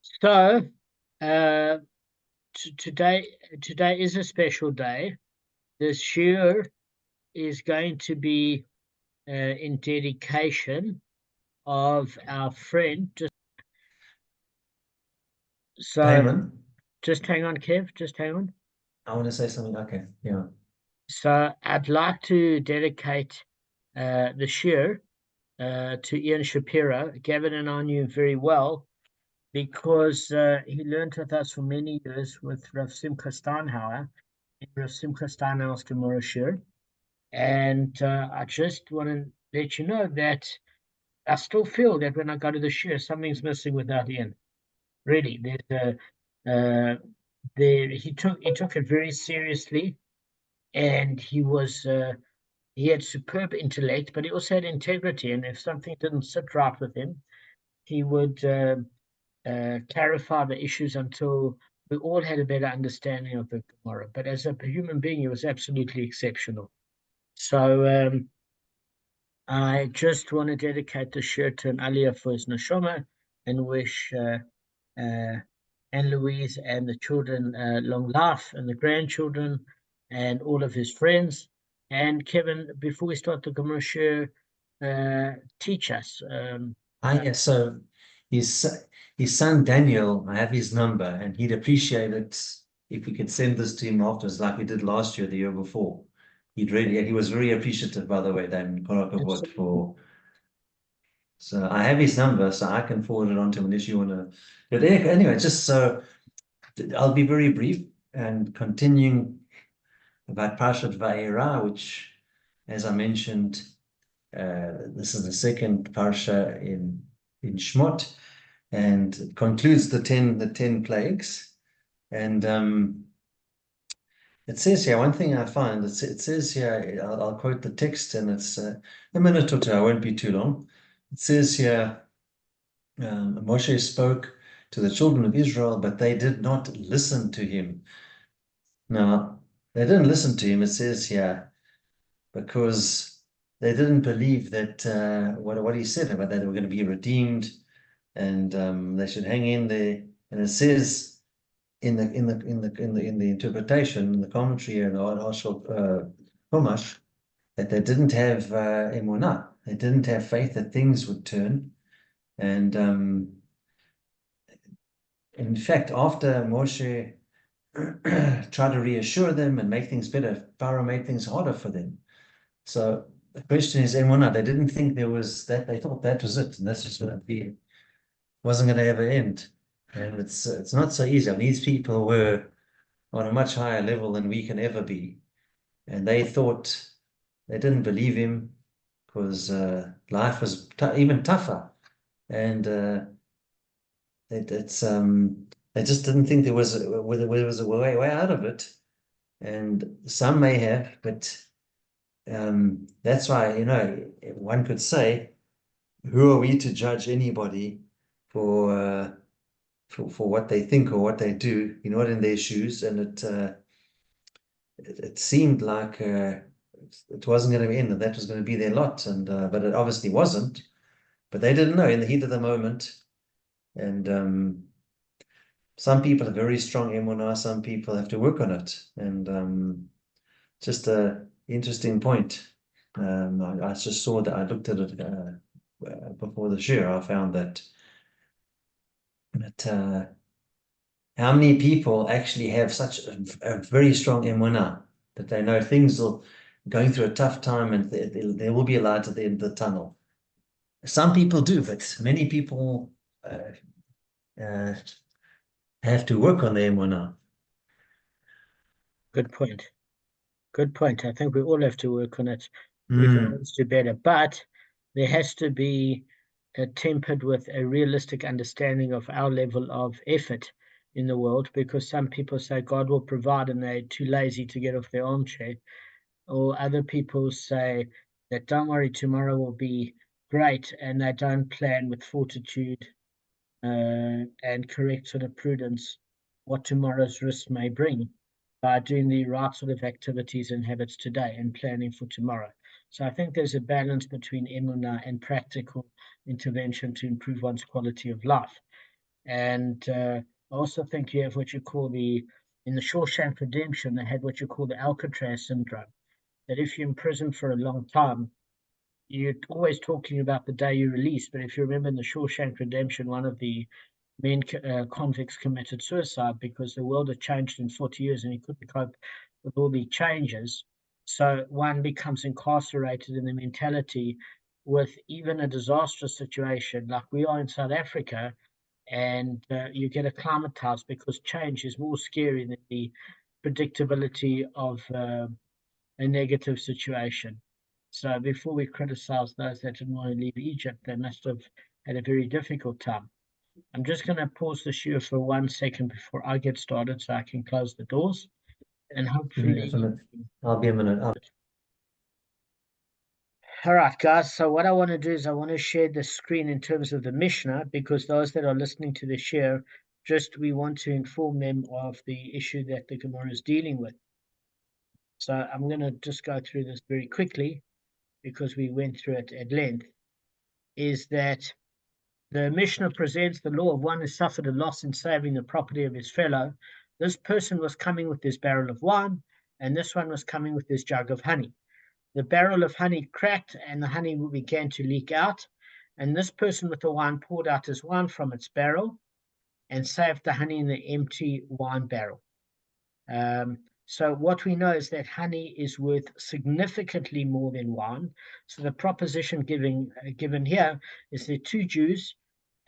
So, uh, today is a special day. This Shiur is going to be in dedication of our friend. So, Damon, just hang on, Kev. Just hang on. I want to say something. Okay, yeah. So, I'd like to dedicate the Shiur to Ian Shapiro. Gavin and I knew him very well because he learned with us for many years with Rav Simcha Steinhauer in Rav Simcha Steinhauer's Gemara Shiur. And I just want to let you know that I still feel that when I go to the shiur, something's missing without Ian. Really, he took it very seriously, and he had superb intellect, but he also had integrity. And if something didn't sit right with him, he would clarify the issues until we all had a better understanding of the Gemara. But as a human being, he was absolutely exceptional. So. I just want to dedicate the shirt to an Aliyah for his Neshama and wish Anne Louise and the children long life and the grandchildren and all of his friends. And Kevin, before we start the Gemara share, teach us. Yeah, so his son Daniel, I have his number, and he'd appreciate it if we could send this to him afterwards, like we did last year, the year before. He was very appreciative, by the way, Damon Korakavot, Absolutely. for. So I have his number, so I can forward it on to him unless you want to. But anyway, just so I'll be very brief and continuing about Parashat Va'era, which, as I mentioned, this is the second parsha in Shmot, and it concludes the ten plagues. And it says here, one thing I find, it says here, I'll quote the text, and it's a minute or two, I won't be too long. It says here, Moshe spoke to the children of Israel, but they did not listen to him. Now, they didn't listen to him, it says here, because they didn't believe that what he said about that they were going to be redeemed, and they should hang in there. And it says in the interpretation, in the commentary and the Arshal Chumash, that they didn't have emunah. They didn't have faith that things would turn. And in fact, after Moshe tried to reassure them and make things better, Pharaoh made things harder for them. So the question is, emunah. They didn't think there was that. They thought that was it, and that's just going to be, wasn't going to ever end. And it's not so easy. I mean, these people were on a much higher level than we can ever be, and they thought, they didn't believe him because life was even tougher, and it's they just didn't think there was a way out of it. And some may have, but that's why, one could say, who are we to judge anybody for for what they think or what they do? You're not in their shoes, and it seemed like it wasn't going to end, and that was going to be their lot, and but it obviously wasn't. But they didn't know in the heat of the moment, and some people have very strong emunah, some people have to work on it, and just a interesting point. I just saw that, I looked at it before the shiur. I found that how many people actually have such a very strong emunah that they know things will going through a tough time, and there will be a light at the end of the tunnel. Some people do, but many people uh, have to work on their emunah. Good point. Good point. I think we all have to work on it. We can Mm. always do better, but there has to be tempered with a realistic understanding of our level of effort in the world, because some people say God will provide and they're too lazy to get off their armchair, or other people say that don't worry, tomorrow will be great, and they don't plan with fortitude and correct sort of prudence what tomorrow's risks may bring by doing the right sort of activities and habits today and planning for tomorrow. So I think there's a balance between emunah and practical intervention to improve one's quality of life. And I also think you have what you call in the Shawshank Redemption, they had what you call the Alcatraz syndrome. That if you're in prison for a long time, you're always talking about the day you release. But if you remember in the Shawshank Redemption, one of the main convicts committed suicide because the world had changed in 40 years and he couldn't cope with all the changes. So one becomes incarcerated in the mentality with even a disastrous situation like we are in South Africa, and you get acclimatized because change is more scary than the predictability of a negative situation. So before we criticize those that didn't want to leave Egypt, they must have had a very difficult time. I'm just going to pause the shiur for 1 second before I get started so I can close the doors and Give me hopefully. a minute. I'll be a minute. All right, guys. So what I want to do is I want to share the screen in terms of the Mishnah because those that are listening to the shiur, just we want to inform them of the issue that the Gemara is dealing with. So I'm going to just go through this very quickly because we went through it at length. Is that the Mishnah presents the law of one who suffered a loss in saving the property of his fellow. This person was coming with this barrel of wine, and this one was coming with this jug of honey. The barrel of honey cracked, and the honey began to leak out. And this person with the wine poured out his wine from its barrel and saved the honey in the empty wine barrel. So what we know is that honey is worth significantly more than wine. So the proposition given here is there are two Jews,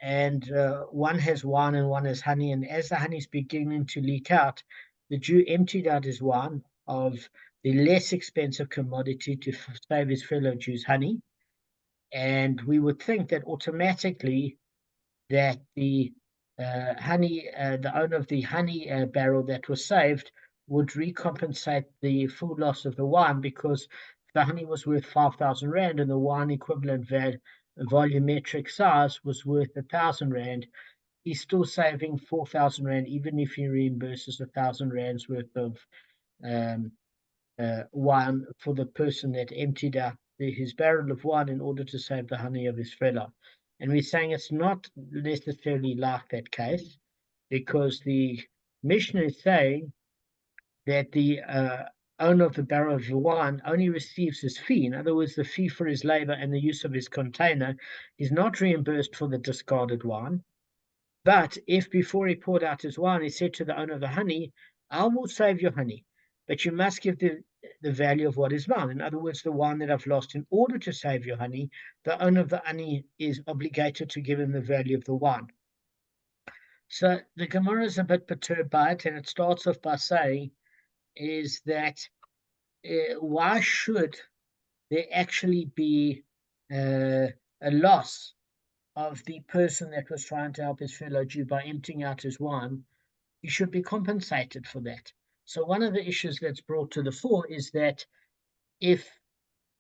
and one has wine and one has honey. And as the honey is beginning to leak out, the Jew emptied out his wine of the less expensive commodity to save his fellow Jews honey. And we would think that automatically that the the owner of the honey barrel that was saved would recompensate the full loss of the wine because the honey was worth 5,000 Rand and the wine equivalent volumetric size was worth 1,000 Rand. He's still saving 4,000 Rand, even if he reimburses 1,000 Rand's worth of um, wine for the person that emptied out his barrel of wine in order to save the honey of his fellow. And we're saying it's not necessarily like that case because the Mishnah is saying that the owner of the barrel of wine only receives his fee. In other words, the fee for his labor and the use of his container is not reimbursed for the discarded wine. But if before he poured out his wine, he said to the owner of the honey, I will save your honey, but you must give the value of what is mine. In other words, the wine that I've lost in order to save your honey, the owner of the honey is obligated to give him the value of the wine. So the Gemara is a bit perturbed by it, and it starts off by saying, is that why should there actually be a loss of the person that was trying to help his fellow Jew by emptying out his wine? He should be compensated for that. So one of the issues that's brought to the fore is that if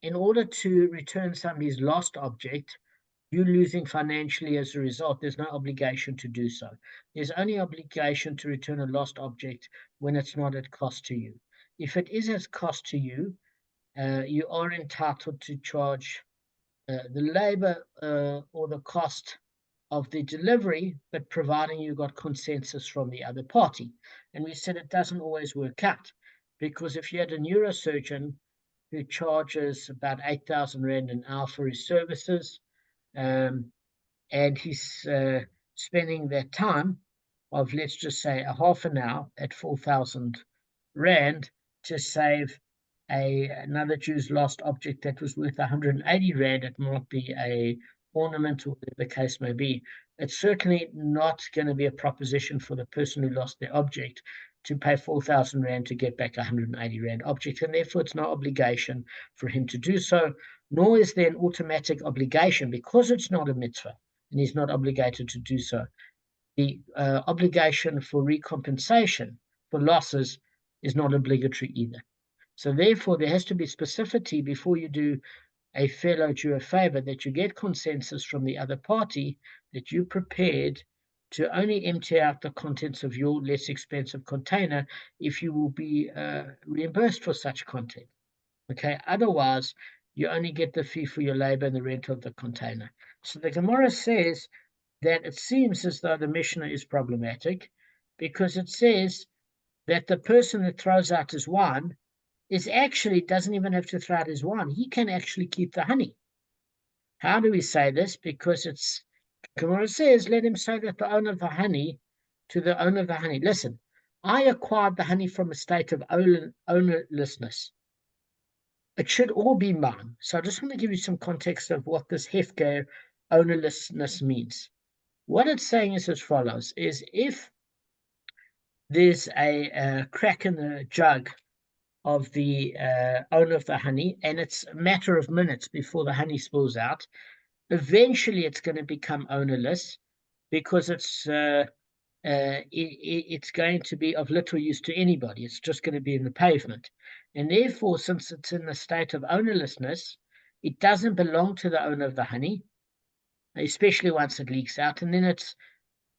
in order to return somebody's lost object, you're losing financially as a result, there's no obligation to do so. There's only obligation to return a lost object when it's not at cost to you. If it is at cost to you, you are entitled to charge the labor or the cost of the delivery, but providing you got consensus from the other party. And we said it doesn't always work out because if you had a neurosurgeon who charges about 8,000 Rand an hour for his services, and he's spending that time of, let's just say, a half an hour at 4,000 Rand to save another Jew's lost object that was worth 180 Rand. It might be a ornament or whatever the case may be. It's certainly not going to be a proposition for the person who lost their object to pay 4,000 Rand to get back 180 Rand object, and therefore it's no obligation for him to do so, nor is there an automatic obligation because it's not a mitzvah and he's not obligated to do so. The obligation for recompensation for losses is not obligatory either. So therefore, there has to be specificity before you do a fellow Jew a favor, that you get consensus from the other party that you're prepared to only empty out the contents of your less expensive container if you will be reimbursed for such content. Okay, otherwise you only get the fee for your labor and the rent of the container. So the Gemara says that it seems as though the Mishnah is problematic, because it says that the person that throws out his wine is actually doesn't even have to throw out his wine. He can actually keep the honey. How do we say this? Because it's Gemara says, let him say that the owner of the honey to the owner of the honey. Listen, I acquired the honey from a state of ownerlessness. It should all be mine. So I just want to give you some context of what this Yechezkel ownerlessness means. What it's saying is as follows, is if there's a crack in the jug of the owner of the honey, and it's a matter of minutes before the honey spills out, eventually it's going to become ownerless, because it's going to be of little use to anybody. It's just going to be in the pavement. And therefore, since it's in the state of ownerlessness, it doesn't belong to the owner of the honey, especially once it leaks out. And then it's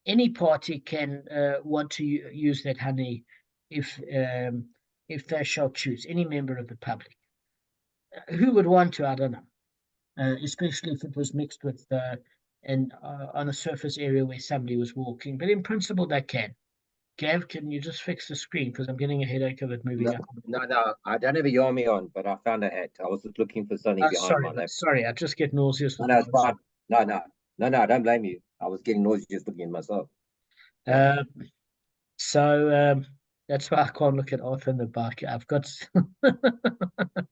any party can want to use that honey if they shall choose, any member of the public. Who would want to? I don't know. Especially if it was mixed with on a surface area where somebody was walking. But in principle, they can. Gav, can you just fix the screen? Because I'm getting a headache of it moving No, up. no, I don't have a Yarmy on, but I found a hat. I was just looking for something behind my laptop. Sorry, I just get nauseous. No, it's fine. No, I don't blame you. I was getting nauseous looking at myself. So that's why I can't look at Arthur in the back. I've got.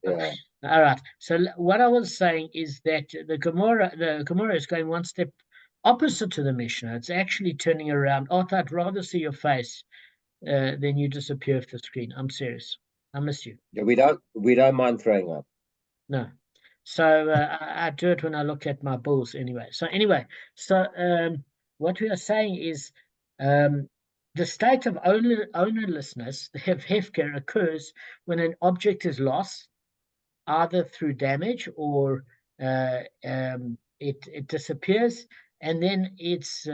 Yeah. All right. So what I was saying is that the Gemara is going one step opposite to the Mishnah. It's actually turning around. Arthur, I'd rather see your face than you disappear off the screen. I'm serious. I miss you. Yeah, we don't mind throwing up. No. So I do it when I look at my bulls anyway. So what we are saying is the state of ownerlessness, the Yechezkel, occurs when an object is lost, either through damage or it disappears, and then it's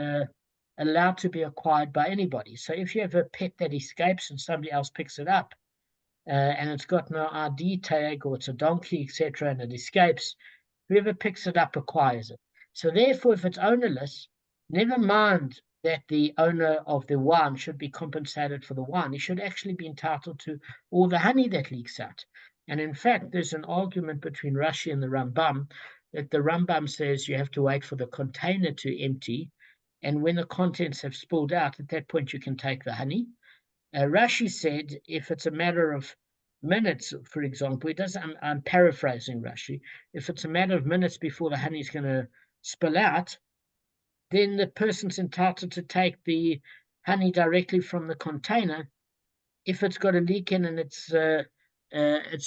allowed to be acquired by anybody. So if you have a pet that escapes and somebody else picks it up, and it's got no ID tag, or it's a donkey, etc., and it escapes, whoever picks it up acquires it. So therefore, if it's ownerless, never mind that the owner of the wine should be compensated for the wine. He should actually be entitled to all the honey that leaks out. And in fact, there's an argument between Rashi and the Rambam, that the Rambam says you have to wait for the container to empty, and when the contents have spilled out, at that point you can take the honey. Rashi said if it's a matter of minutes, for example, I'm paraphrasing Rashi, if it's a matter of minutes before the honey is going to spill out, then the person's entitled to take the honey directly from the container. If it's got a leak in, and it's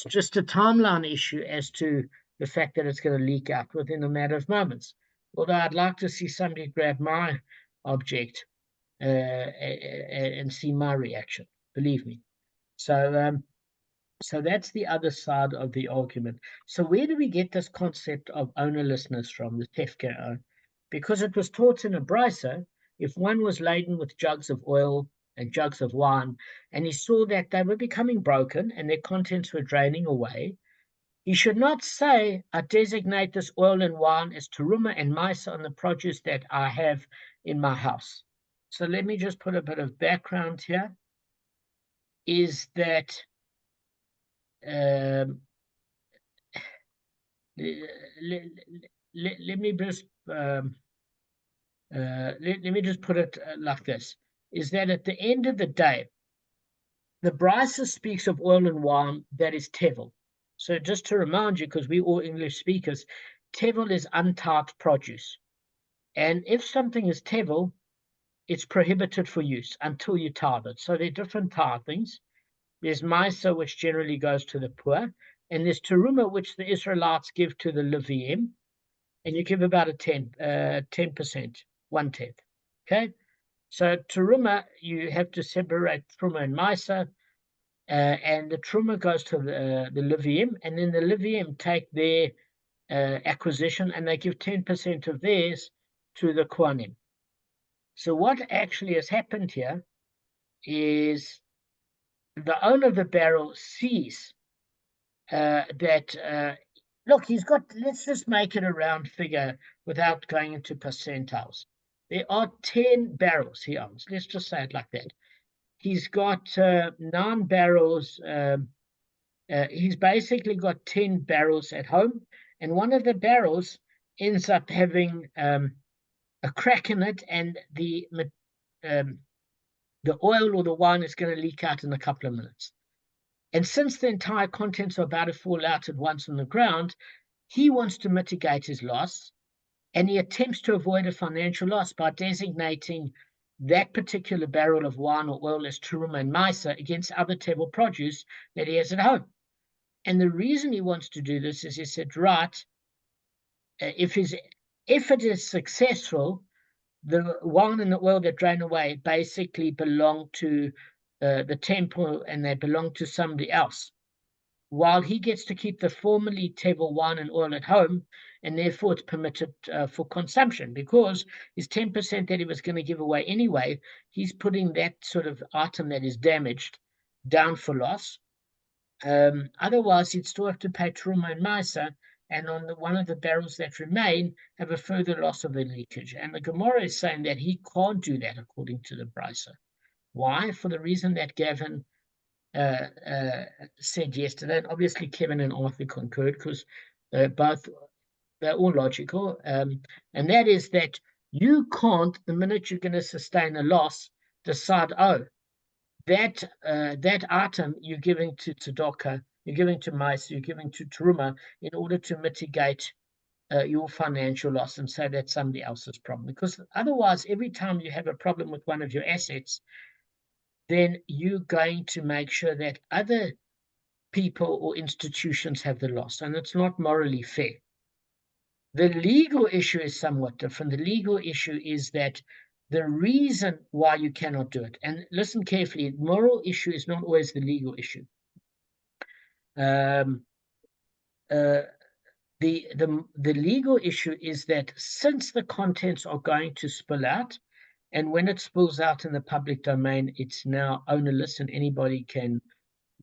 just a timeline issue as to the fact that it's going to leak out within a matter of moments. Although I'd like to see somebody grab my object and see my reaction, believe me. So that's the other side of the argument. So where do we get this concept of ownerlessness from, the Yechezkel? Because it was taught in a brisa, if one was laden with jugs of oil and jugs of wine, and he saw that they were becoming broken and their contents were draining away, he should not say, I designate this oil and wine as teruma and maisa on the produce that I have in my house. So let me just put a bit of background here, is that let me just let me just put it like this, is that at the end of the day, the brisa speaks of oil and wine that is tevel. So just to remind you, because we're all English speakers, tevel is untarred produce. And if something is tevel, it's prohibited for use until you tar it. So there are different tithings. There's maisa, which generally goes to the poor, and there's teruma, which the Israelites give to the Leviim, and you give about a 10%, 1/10. Okay, so teruma, you have to separate truma and maisa, and the truma goes to the Leviim, and then the Leviim take their acquisition and they give 10% of theirs to the Kohanim. So what actually has happened here is the owner of the barrel sees that, look, he's got, let's just make it a round figure without going into percentiles. there are 10 barrels he owns. Let's just say it like that. He's got 9 barrels. He's basically got 10 barrels at home, and one of the barrels ends up having a crack in it, and the oil or the wine is going to leak out in a couple of minutes. And since the entire contents are about to fall out at once on the ground, he wants to mitigate his loss, and he attempts to avoid a financial loss by designating that particular barrel of wine or oil as Teruma and Maisa against other table produce that he has at home. And the reason he wants to do this is he said, right, if it is successful, the wine and the oil that drain away basically belong to the temple, and they belong to somebody else, while he gets to keep the formerly table wine and oil at home, and therefore it's permitted for consumption, because his 10% that he was going to give away anyway, he's putting that sort of item that is damaged down for loss. Otherwise, he'd still have to pay Teruma and Maisa, and on one of the barrels that remain, have a further loss of the leakage. And the Gemara is saying that he can't do that according to the Brisa. Why? For the reason that Gavin said yesterday, and obviously Kevin and Arthur concurred, because they're all logical, and that is that you can't, the minute you're going to sustain a loss, decide, oh, that item you're giving to tzedakah, you're giving to Maisa, you're giving to Teruma in order to mitigate your financial loss, and say that's somebody else's problem. Because otherwise, every time you have a problem with one of your assets, then you're going to make sure that other people or institutions have the loss, and it's not morally fair. The legal issue is somewhat different. The legal issue is that the reason why you cannot do it, and listen carefully, the moral issue is not always the legal issue. The legal issue is that since the contents are going to spill out, and when it spills out in the public domain, it's now ownerless and anybody can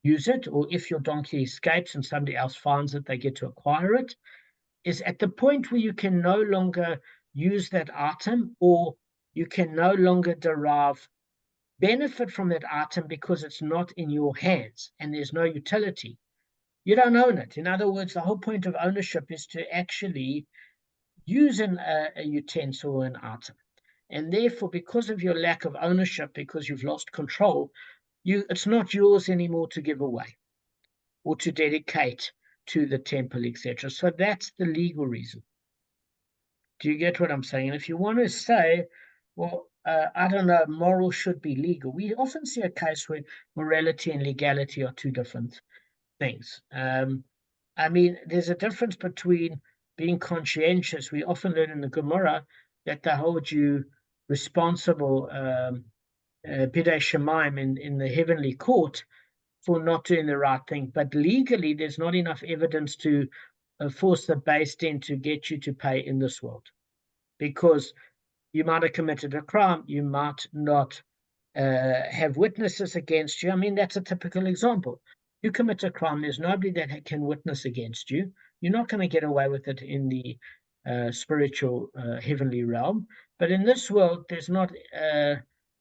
use it, or if your donkey escapes and somebody else finds it, they get to acquire it, is at the point where you can no longer use that item, or you can no longer derive benefit from that item because it's not in your hands and there's no utility. You don't own it. In other words, the whole point of ownership is to actually use a utensil or an item. And therefore, because of your lack of ownership, because you've lost control, it's not yours anymore to give away or to dedicate to the temple, etc. So that's the legal reason. Do you get what I'm saying? And if you want to say, well, I don't know, moral should be legal, we often see a case where morality and legality are two different things. I mean, there's a difference between being conscientious. We often learn in the Gemara that they hold you responsible, Bidei Shemaim, in the heavenly court, for not doing the right thing. But legally, there's not enough evidence to force the Beis Din to get you to pay in this world, because you might have committed a crime, you might not have witnesses against you. I mean, that's a typical example. You commit a crime, there's nobody that can witness against you. You're not going to get away with it in the spiritual heavenly realm. But in this world, there's not,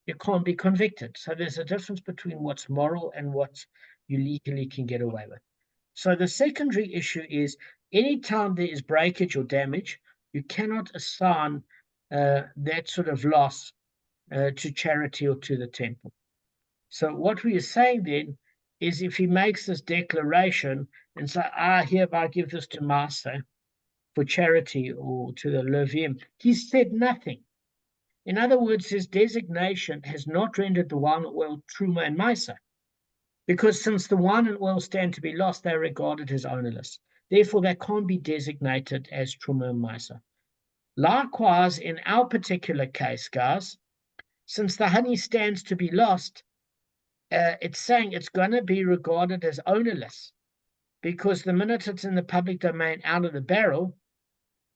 you can't be convicted. So there's a difference between what's moral and what you legally can get away with. So the secondary issue is, anytime there is breakage or damage, you cannot assign that sort of loss to charity or to the temple. So what we are saying then is, if he makes this declaration and say, I hereby give this to Master for charity or to the Levim, he's said nothing. In other words, his designation has not rendered the wine and oil Truma and Maisa, because since the wine and oil stand to be lost, they are regarded as ownerless. Therefore, they can't be designated as Truma and Maisa. Likewise, in our particular case, guys, since the honey stands to be lost, it's saying it's going to be regarded as ownerless, because the minute it's in the public domain out of the barrel,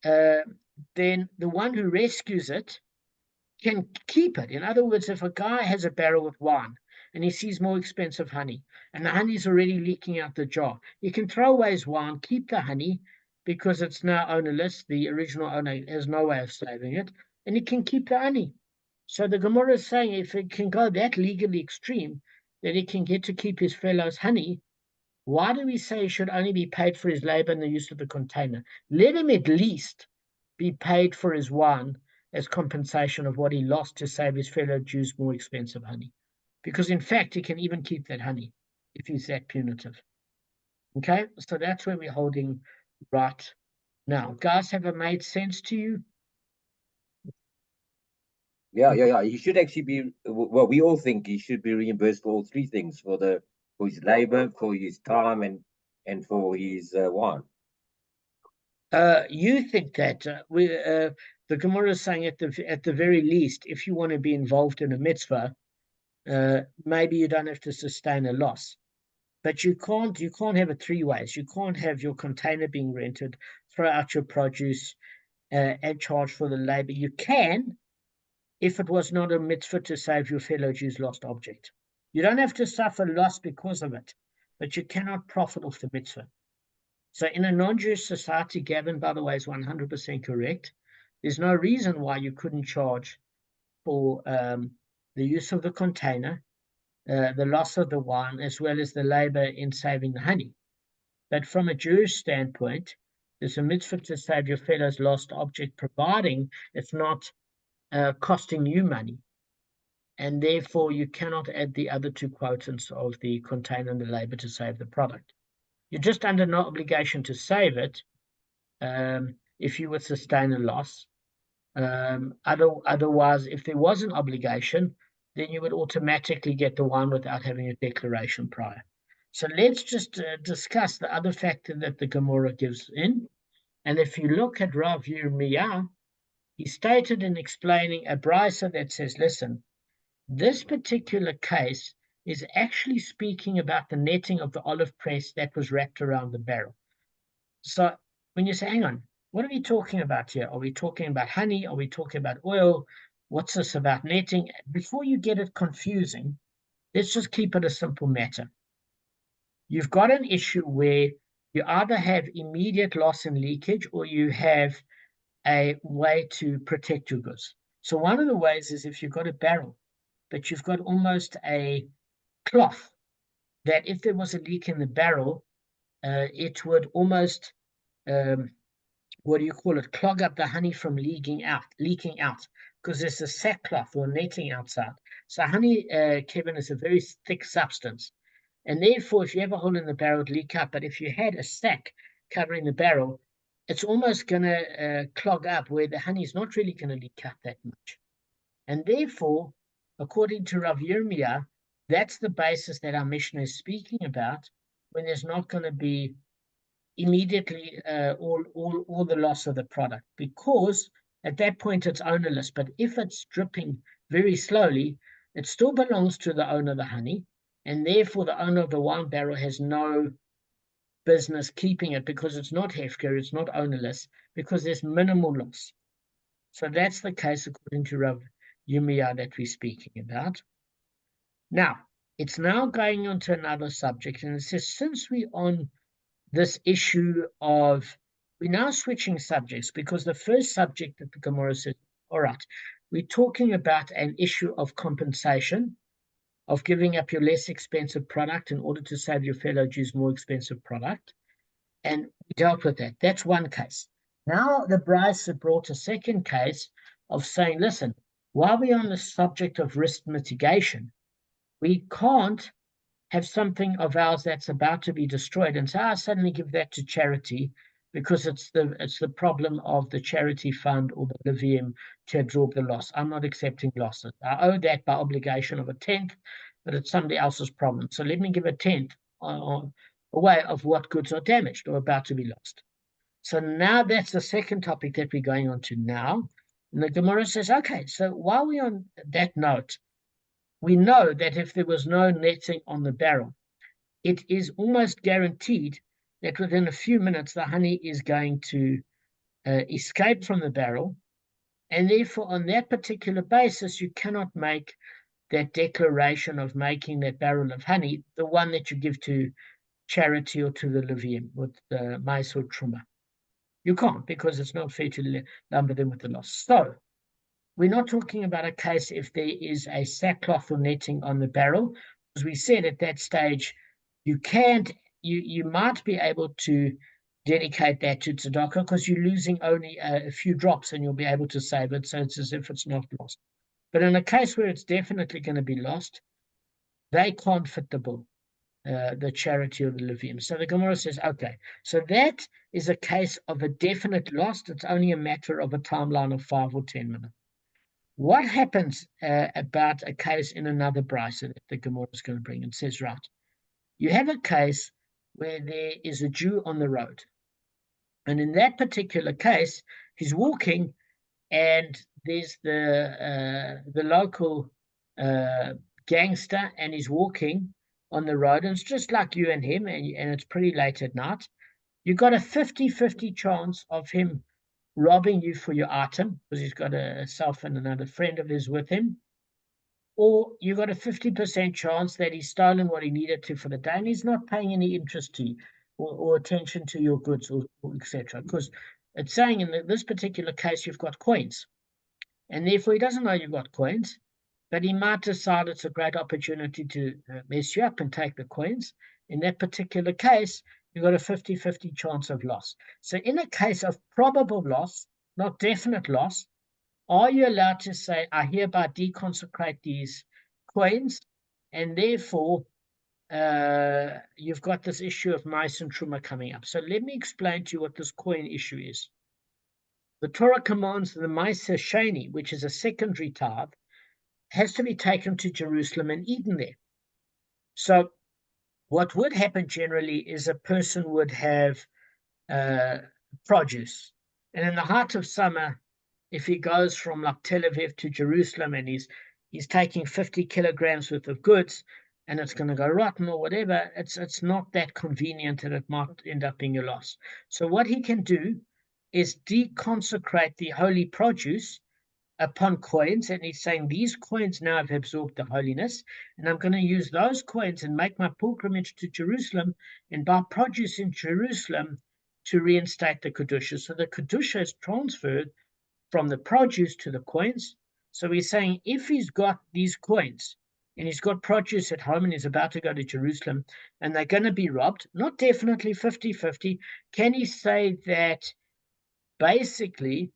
then the one who rescues it can keep it. In other words, if a guy has a barrel with wine and he sees more expensive honey, and the honey's already leaking out the jar, he can throw away his wine, keep the honey, because it's now ownerless. The original owner has no way of saving it. and he can keep the honey. So the Gemara is saying if it can go that legally extreme, that he can get to keep his fellow's honey, why do we say he should only be paid for his labor and the use of the container? Let him at least be paid for his wine as compensation of what he lost to save his fellow Jews more expensive honey. Because in fact, he can even keep that honey if he's that punitive. Okay, so that's where we're holding right now. Guys, have it made sense to you? Yeah. He should actually be. Well, we all think he should be reimbursed for all three things: for his labor, for his time, and for his wine. You think that the Gemara is saying at the very least, if you want to be involved in a mitzvah, maybe you don't have to sustain a loss. But you can't have it three ways. You can't have your container being rented, throw out your produce, and charge for the labor. You can, if it was not a mitzvah to save your fellow Jews' lost object. You don't have to suffer loss because of it, but you cannot profit off the mitzvah. So in a non-Jewish society, Gavin, by the way, is 100% correct. There's no reason why you couldn't charge for the use of the container, the loss of the wine, as well as the labor in saving the honey. But from a Jewish standpoint, there's a mitzvah to save your fellow's lost object, providing it's not costing you money. And therefore, you cannot add the other two quotants of the container and the labor to save the product. You're just under no obligation to save it if you would sustain a loss. Otherwise, if there was an obligation, then you would automatically get the wine without having a declaration prior. So let's just discuss the other factor that the Gemara gives in. And if you look at Rav Yirmiyah, he stated in explaining a brisa that says, listen, this particular case is actually speaking about the netting of the olive press that was wrapped around the barrel. So when you say, hang on, what are we talking about here? Are we talking about honey? Are we talking about oil? What's this about netting? Before you get it confusing, let's just keep it a simple matter. You've got an issue where you either have immediate loss and leakage or you have a way to protect your goods. So one of the ways is if you've got a barrel, but you've got almost a cloth that if there was a leak in the barrel, it would almost clog up the honey from leaking out, because there's a sackcloth or netting outside. So honey, Kevin, is a very thick substance. And therefore, if you have a hole in the barrel, it'll leak up. But if you had a sack covering the barrel, it's almost going to clog up where the honey is not really going to leak out that much. And therefore, according to Rav Yirmiyah, that's the basis that our Mishnah is speaking about when there's not going to be immediately all the loss of the product, because at that point it's ownerless. But if it's dripping very slowly, it still belongs to the owner of the honey, and therefore the owner of the wine barrel has no business keeping it because it's not hefker, it's not ownerless, because there's minimal loss. So that's the case according to Rav Yirmiyah that we're speaking about. Now, it's now going on to another subject, and it says, since we're on this issue of, we're now switching subjects, because the first subject that the Gemara says, all right, we're talking about an issue of compensation, of giving up your less expensive product in order to save your fellow Jews more expensive product. And we dealt with that. That's one case. Now the Brisa brought a second case of saying, listen, while we're on the subject of risk mitigation, we can't have something of ours that's about to be destroyed and say, I suddenly give that to charity because it's the problem of the charity fund or the Levium to absorb the loss. I'm not accepting losses. I owe that by obligation of a tenth, but it's somebody else's problem. So let me give a tenth away of what goods are damaged or about to be lost. So now that's the second topic that we're going on to now. And the Gemara says, okay, so while we're on that note, we know that if there was no netting on the barrel, it is almost guaranteed that within a few minutes the honey is going to escape from the barrel, and therefore on that particular basis you cannot make that declaration of making that barrel of honey the one that you give to charity or to the Levium with the mais or truma. You can't, because it's not fair to lumber them with the loss. So We're not talking about a case if there is a sackcloth or netting on the barrel. As we said at that stage, you might be able to dedicate that to tzedakah because you're losing only a few drops and you'll be able to save it. So it's as if it's not lost. But in a case where it's definitely going to be lost, they can't fit the bill, the charity or the Levium. So the Gemara says, okay, so that is a case of a definite loss. It's only a matter of a timeline of 5 or 10 minutes. What happens about a case in another brisa that the Gemara is going to bring? It says, right, you have a case where there is a Jew on the road. And in that particular case, he's walking and there's the local gangster and he's walking on the road. And it's just like you and him, and it's pretty late at night. You've got a 50-50 chance of him robbing you for your item because he's got a self and another friend of his with him, or you've got a 50% chance that he's stolen what he needed to for the day and he's not paying any interest to you or attention to your goods or etc. Because it's saying in this particular case you've got coins, and therefore he doesn't know you've got coins, but he might decide it's a great opportunity to mess you up and take the coins. In that particular case, you've got a 50-50 chance of loss. So in a case of probable loss, not definite loss, are you allowed to say, I hereby deconsecrate these coins, and therefore you've got this issue of mice and truma coming up. So let me explain to you what this coin issue is. The Torah commands the mice sheni, which is a secondary tithe, has to be taken to Jerusalem and eaten there. So what would happen generally is a person would have produce. And in the height of summer, if he goes from like Tel Aviv to Jerusalem and he's taking 50 kilograms worth of goods and it's going to go rotten or whatever, it's not that convenient and it might end up being a loss. So what he can do is deconsecrate the holy produce upon coins, and he's saying these coins now have absorbed the holiness, and I'm going to use those coins and make my pilgrimage to Jerusalem and buy produce in Jerusalem to reinstate the Kedusha. So the Kedusha is transferred from the produce to the coins. So he's saying if he's got these coins and he's got produce at home and he's about to go to Jerusalem and they're going to be robbed, not definitely 50-50, can he say that basically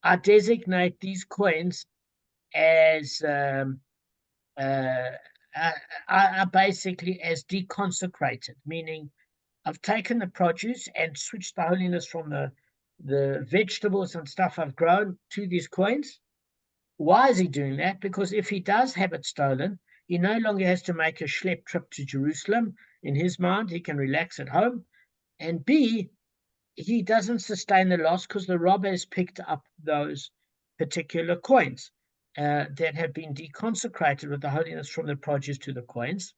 I designate these coins as basically as deconsecrated, meaning I've taken the produce and switched the holiness from the vegetables and stuff I've grown to these coins. Why is he doing that? Because if he does have it stolen, he no longer has to make a schlep trip to Jerusalem. In his mind, he can relax at home. And B, he doesn't sustain the loss because the robber has picked up those particular coins that have been deconsecrated with the holiness from the produce to the coins.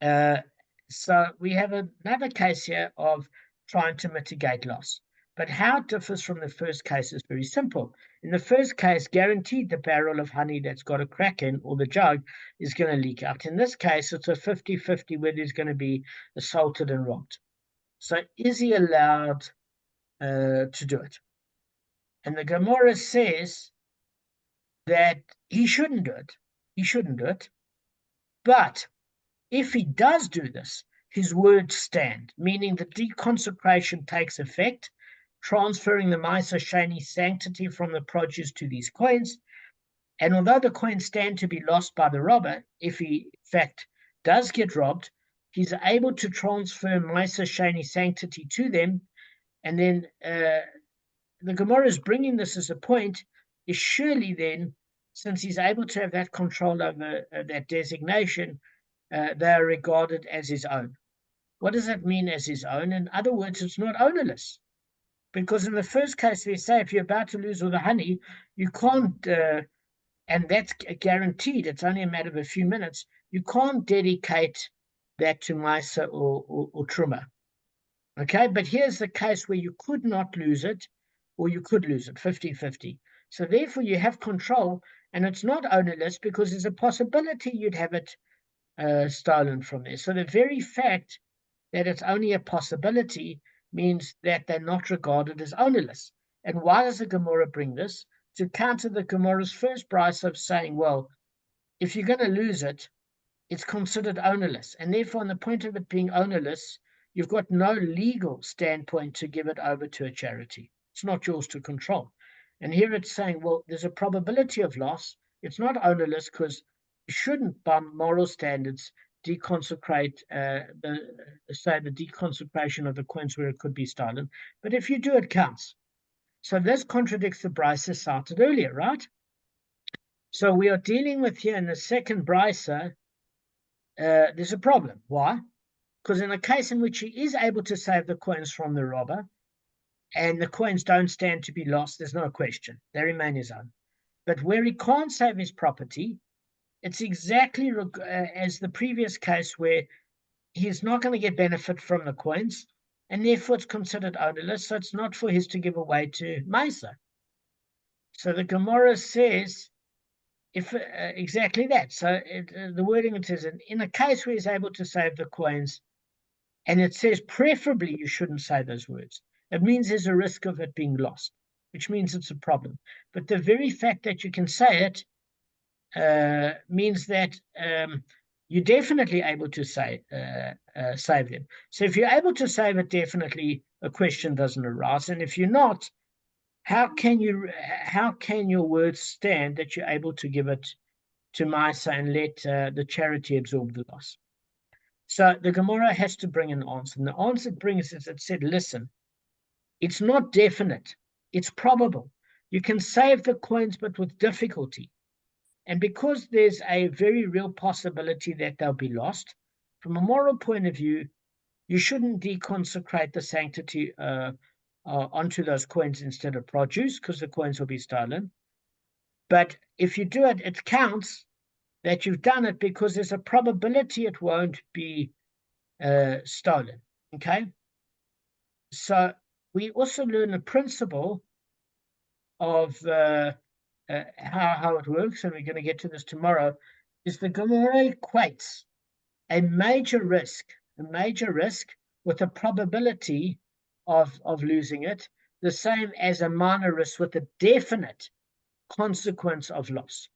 So we have another case here of trying to mitigate loss. But how it differs from the first case is very simple. In the first case, guaranteed the barrel of honey that's got a crack in, or the jug, is going to leak out. In this case, it's a 50-50 where there's going to be assaulted and robbed. So is he allowed to do it? And the Gemara says that he shouldn't do it. He shouldn't do it. But if he does do this, his words stand, meaning the deconsecration takes effect, transferring the Ma'aser Sheni sanctity from the produce to these coins. And although the coins stand to be lost by the robber, if he, in fact, does get robbed, he's able to transfer Ma'aser Sheni sanctity to them. And then the Gemara is bringing this as a point, is surely then, since he's able to have that control over that designation, they are regarded as his own. What does that mean, as his own? In other words, it's not ownerless. Because in the first case, we say if you're about to lose all the honey, you can't, and that's guaranteed, it's only a matter of a few minutes, you can't dedicate that to Maisa or Truma. Okay, but here's the case where you could not lose it, or you could lose it, 50-50. So therefore you have control, and it's not ownerless because there's a possibility you'd have it stolen from there. So the very fact that it's only a possibility means that they're not regarded as ownerless. And why does the Gemara bring this? to counter the Gemara's first price of saying, well, if you're going to lose it, it's considered ownerless. And therefore, on the point of it being ownerless, you've got no legal standpoint to give it over to a charity. It's not yours to control. And here it's saying, well, there's a probability of loss. It's not ownerless because you shouldn't, by moral standards, deconsecrate the deconsecration of the coins where it could be stolen. But if you do, it counts. So this contradicts the brisa cited earlier, right? So we are dealing with here in the second brisa, there's a problem. Why? Because in a case in which he is able to save the coins from the robber, and the coins don't stand to be lost, there's no question. They remain his own. But where he can't save his property, it's exactly as the previous case where he's not going to get benefit from the coins, and therefore it's considered ownerless, so it's not for his to give away to Mesa. So the Gemara says, if exactly that. So the wording it says, in a case where he's able to save the coins, and it says preferably you shouldn't say those words. It means there's a risk of it being lost, which means it's a problem. But the very fact that you can say it means that you're definitely able to save them. So if you're able to save it, definitely a question doesn't arise. And if you're not, how can your words stand that you're able to give it to Misa and let the charity absorb the loss? So the Gemara has to bring an answer. And the answer it brings is it said, listen, it's not definite. It's probable. You can save the coins, but with difficulty. And because there's a very real possibility that they'll be lost, from a moral point of view, you shouldn't deconsecrate the sanctity onto those coins instead of produce, because the coins will be stolen. But if you do it, it counts that you've done it because there's a probability it won't be stolen. Okay? So we also learn a principle of how it works, and we're going to get to this tomorrow, is the Gemara equates a major risk with a probability of losing it, the same as a minor risk with a definite consequence of loss.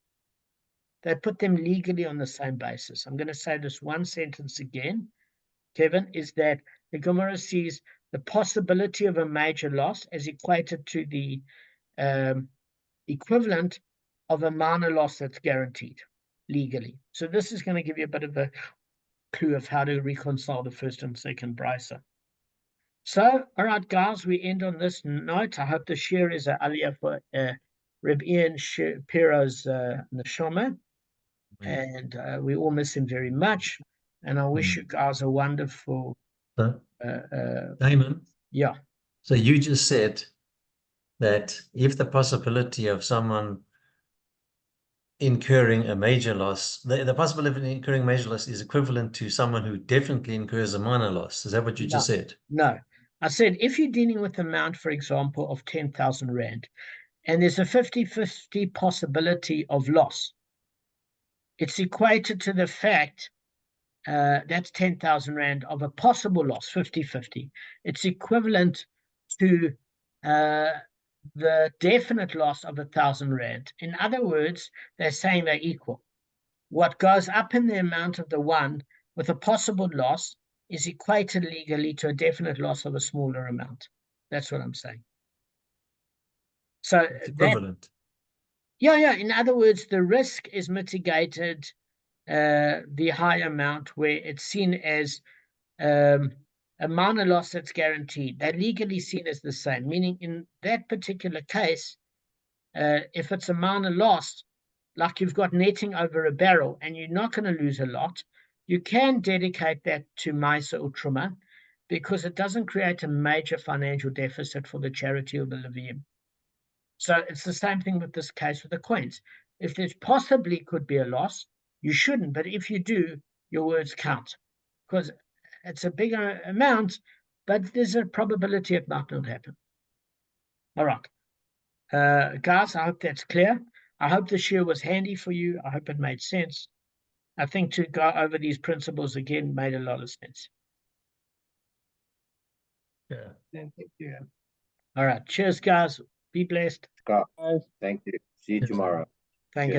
They put them legally on the same basis. I'm going to say this one sentence again, Kevin, is that the Gemara sees the possibility of a major loss as equated to the equivalent of a minor loss that's guaranteed legally. So this is going to give you a bit of a clue of how to reconcile the first and second brisa. So, all right, guys, we end on this note. I hope the Shiur is an aliyah for Reb Ian Shapiro's Neshama, and we all miss him very much. And I wish you guys a wonderful. Damon. Yeah. So you just said that if the possibility of someone incurring a major loss, the possibility of incurring major loss is equivalent to someone who definitely incurs a minor loss. Is that what you just said? No. I said if you're dealing with an amount, for example, of 10,000 Rand, and there's a 50-50 possibility of loss, it's equated to the fact that's 10,000 Rand of a possible loss, 50-50. It's equivalent to the definite loss of 1,000 Rand. In other words, they're saying they're equal. What goes up in the amount of the one with a possible loss is equated legally to a definite loss of a smaller amount. That's what I'm saying. So it's equivalent. Yeah. In other words, the risk is mitigated the high amount where it's seen as a minor loss that's guaranteed. They're legally seen as the same, meaning in that particular case, if it's a minor loss, like you've got netting over a barrel and you're not going to lose a lot, you can dedicate that to Maisa or Truma because it doesn't create a major financial deficit for the charity or the Levium. So it's the same thing with this case with the coins. If there's possibly could be a loss, you shouldn't, but if you do, your words count because it's a bigger amount, but there's a probability it might not happen. All right. Guys, I hope that's clear. I hope the Shiur was handy for you. I hope it made sense. I think to go over these principles again made a lot of sense. Yeah. Thank you. All right. Cheers, guys. Be blessed. Scott, Guys. thank you. See you Yes. tomorrow. Thank you. Cheers.